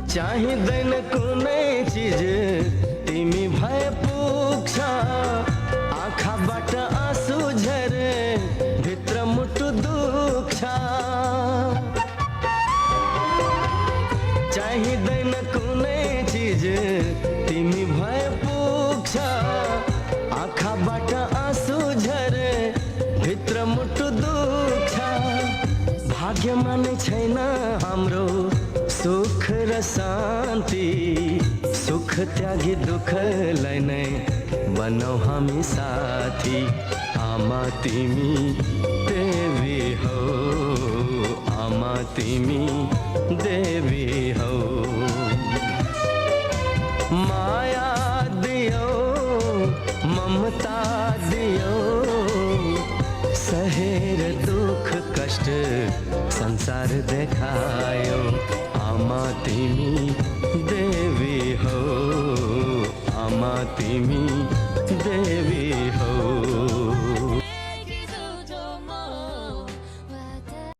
चाही दैन कुनै चीज तिमी भए पुग्छ। आँखाबाट आँसु झरे भित्र मुटु दुख्छ। चाहिँदैन कुनै चीज तिमी भए पुग्छ। आँखाबाट आँसु झरे भित्र मुटु दुख्छ। भाग्यमा नै छैन हाम्रो सुख र शान्ति। सुख त्यागी दुःखलाई नै बनाऊ हामी साथी। आमा तिमी देवी हौ, आमा तिमी देवी हौ। माया दियो ममता दियो, सहेर दुख कष्ट संसार देखायो। आमा तिमी देवी हौ, आमा तिमी